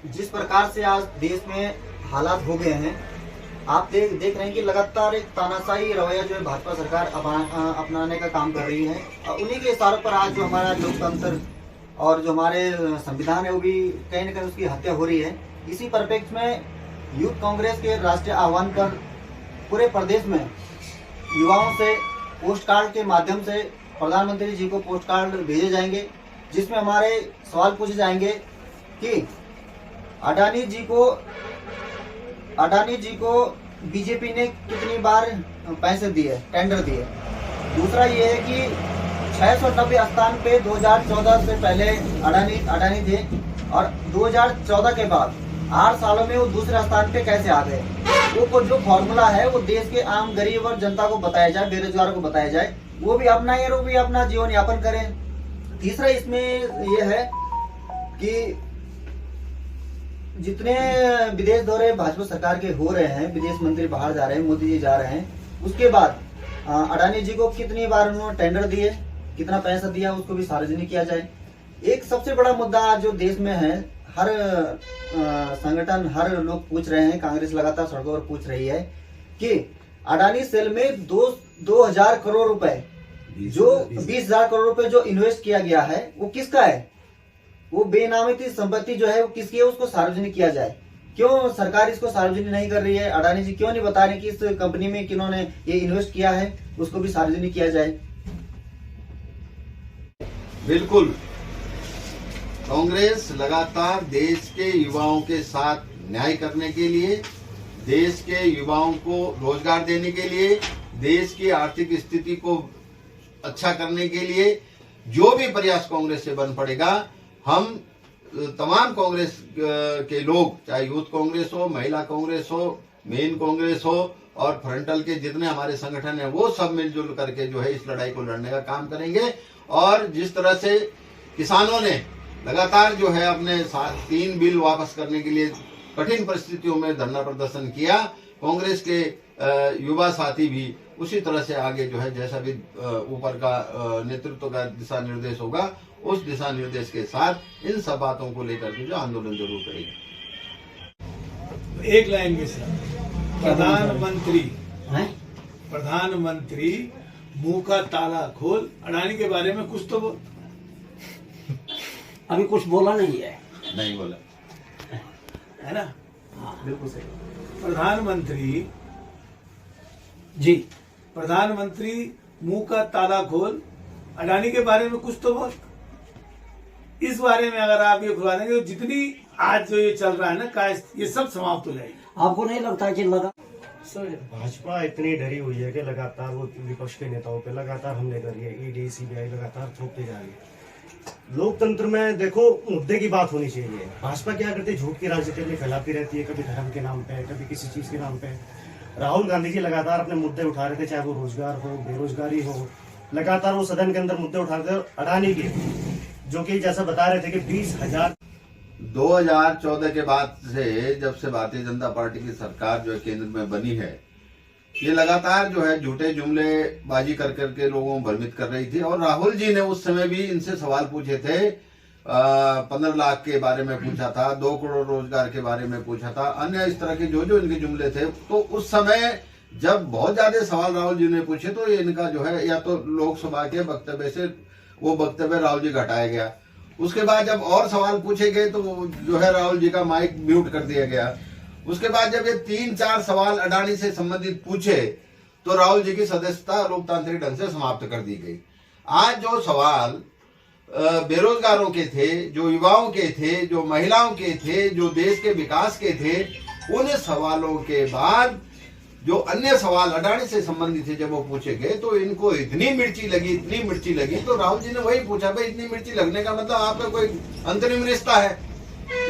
जिस प्रकार से आज देश में हालात हो गए हैं, आप देख रहे हैं कि लगातार एक तानाशाही रवैया जो है भाजपा सरकार अपनाने का काम कर रही है। और उन्हीं के इशारों पर आज जो हमारा लोकतंत्र और जो हमारे संविधान है वो भी कहीं ना कहीं उसकी हत्या हो रही है। इसी परिप्रेक्ष्य में यूथ कांग्रेस के राष्ट्रीय आह्वान पर पूरे प्रदेश में युवाओं से पोस्ट कार्ड के माध्यम से प्रधानमंत्री जी को पोस्ट कार्ड भेजे जाएंगे, जिसमें हमारे सवाल पूछे जाएंगे कि अडानी जी को बीजेपी ने कितनी बार पैसे दिए, टेंडर दिए। दूसरा ये है कि 690 स्थान पे 2014 से पहले अडानी थे और 2014 के बाद 8 सालों में वो दूसरे स्थान पे कैसे आ गए। वो जो फॉर्मूला है वो देश के आम गरीब और जनता को बताया जाए, बेरोजगारों को बताया जाए, वो भी अपनाएं और वो भी अपना जीवन यापन करें। तीसरा इसमें ये है कि जितने विदेश दौरे भाजपा सरकार के हो रहे हैं, विदेश मंत्री बाहर जा रहे हैं, मोदी जी जा रहे हैं, उसके बाद अडानी जी को कितनी बार उन्होंने टेंडर दिए, कितना पैसा दिया, उसको भी सार्वजनिक किया जाए। एक सबसे बड़ा मुद्दा जो देश में है, हर संगठन, हर लोग पूछ रहे हैं, कांग्रेस लगातार सड़कों पर पूछ रही है कि अडानी सेल में 2000 करोड़ रुपए, जो 20,000 करोड़ रुपए जो इन्वेस्ट किया गया है वो किसका है, वो बेनामी संपत्ति जो है वो किसकी है, उसको सार्वजनिक किया जाए। क्यों सरकार इसको सार्वजनिक नहीं कर रही है? अडानी जी क्यों नहीं बता रहे कि इस कंपनी में किन्होंने ये इन्वेस्ट किया है, उसको भी सार्वजनिक किया जाए। बिल्कुल, कांग्रेस लगातार देश के युवाओं के साथ न्याय करने के लिए, देश के युवाओं को रोजगार देने के लिए, देश की आर्थिक स्थिति को अच्छा करने के लिए जो भी प्रयास कांग्रेस से बन पड़ेगा, हम तमाम कांग्रेस के लोग, चाहे यूथ कांग्रेस हो, महिला कांग्रेस हो, मेन कांग्रेस हो और फ्रंटल के जितने हमारे संगठन हैं, वो सब मिलजुल करके जो है इस लड़ाई को लड़ने का काम करेंगे। और जिस तरह से किसानों ने लगातार जो है अपने 3 बिल वापस करने के लिए कठिन परिस्थितियों में धरना प्रदर्शन किया, कांग्रेस के युवा साथी भी उसी तरह से आगे जो है जैसा भी ऊपर का नेतृत्व का दिशा निर्देश होगा, उस दिशा निर्देश के साथ इन सब बातों को लेकर के जो आंदोलन जरूर करेंगे। एक लाइन के साथ प्रधानमंत्री मुंह का ताला खोल, अडानी के बारे में कुछ तो बोल। अभी कुछ बोला नहीं है, नहीं बोला है ना? हाँ बिल्कुल सही। प्रधानमंत्री मुंह का ताला खोल, अडानी के बारे में कुछ तो बोल। इस बारे में अगर आप ये खुला देंगे तो जितनी आज जो ये चल रहा है ना, ये सब समाप्त हो जाएगी। आपको नहीं लगता कि लगा सर भाजपा इतनी डरी हुई है कि लगातार वो विपक्ष के नेताओं पे लगातार हमले कर रही है, ईडी सीबीआई लगातार थोपते जा रही है। लोकतंत्र में देखो मुद्दे की बात होनी चाहिए। भाजपा क्या करती है, झूठ की राजनीति अपनी फैलाती रहती है, कभी धर्म के नाम पे, कभी किसी चीज के नाम पे। राहुल गांधी जी लगातार अपने मुद्दे उठा रहे थे, चाहे वो रोजगार हो, बेरोजगारी हो, लगातार वो सदन के अंदर मुद्दे उठा रहे थे। अडानी के जो कि जैसा बता रहे थे कि 20,000 2014 के बाद से, जब से भारतीय जनता पार्टी की सरकार जो है केंद्र में बनी है, ये लगातार जो है झूठे जुमलेबाजी कर करके लोगों को भ्रमित कर रही थी। और राहुल जी ने उस समय भी इनसे सवाल पूछे थे, 15 लाख के बारे में पूछा था, 2 करोड़ रोजगार के बारे में पूछा था, अन्य इस तरह के जो इनके जुमले थे। तो उस समय जब बहुत ज्यादा सवाल राहुल जी ने पूछे तो ये इनका जो है या तो लोकसभा के वक्तव्य से वो वक्तव्य राहुल जी घटाया गया। उसके बाद जब और सवाल पूछे गए तो जो है राहुल जी का माइक म्यूट कर दिया गया। उसके बाद जब ये 3-4 सवाल अडानी से संबंधित पूछे तो राहुल जी की सदस्यता लोकतांत्रिक ढंग से समाप्त कर दी गई। आज जो सवाल बेरोजगारों के थे, जो युवाओं के थे, जो महिलाओं के थे, जो देश के विकास के थे, उन सवालों के बाद जो अन्य सवाल अडानी से संबंधित थे जब वो पूछे गए तो इनको इतनी मिर्ची लगी। तो राहुल जी ने वही पूछा, भाई इतनी मिर्ची लगने का मतलब आपका कोई अंतरिम रिश्ता है?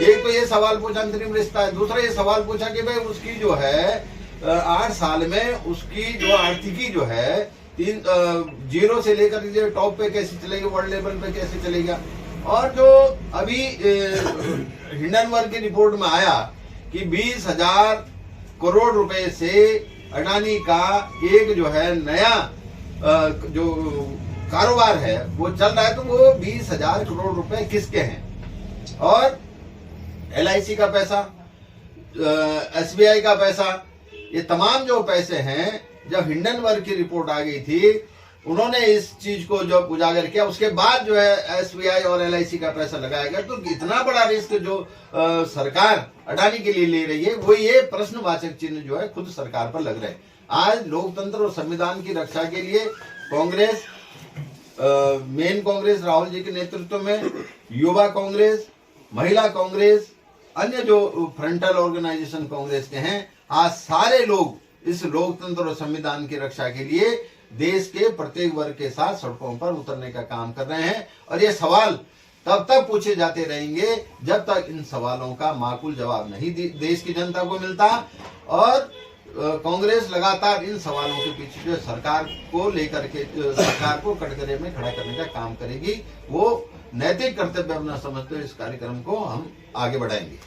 एक तो ये सवाल पूछा अंतरिम रिश्ता है, दूसरा ये सवाल पूछा कि भाई उसकी जो है 8 साल में उसकी जो आर्थिकी जो है 0 से लेकर टॉप पे कैसे चलेगी, वर्ल्ड लेवल पे कैसे चलेगा। और जो अभी हिंडनबर्ग की रिपोर्ट में आया कि 20,000 करोड़ रुपए से अडानी का एक जो है नया जो कारोबार है वो चल रहा है, तो वो 20,000 करोड़ रुपए किसके हैं? और LIC का पैसा, SBI का पैसा, ये तमाम जो पैसे हैं, जब हिंडनबर्ग की रिपोर्ट आ गई थी, उन्होंने इस चीज को जब उजागर किया, उसके बाद जो है SBI और LIC का पैसा लगाया गया। तो इतना बड़ा रिस्क जो सरकार अडानी के लिए ले रही है, वो ये प्रश्नवाचक चिन्ह जो है खुद सरकार पर लग रहे हैं। आज लोकतंत्र और संविधान की रक्षा के लिए कांग्रेस, मेन कांग्रेस राहुल जी के नेतृत्व में, युवा कांग्रेस, महिला कांग्रेस, अन्य जो फ्रंटल ऑर्गेनाइजेशन कांग्रेस के हैं, आज सारे लोग इस लोकतंत्र और संविधान की रक्षा के लिए देश के प्रत्येक वर्ग के साथ सड़कों पर उतरने का काम कर रहे हैं। और ये सवाल तब तक पूछे जाते रहेंगे जब तक इन सवालों का माकूल जवाब नहीं देश की जनता को मिलता। और कांग्रेस लगातार इन सवालों के पीछे जो सरकार को लेकर के सरकार को कटघरे में खड़ा करने का काम करेगी। वो नैतिक कर्तव्य अपना समझते हुए इस कार्यक्रम को हम आगे बढ़ाएंगे।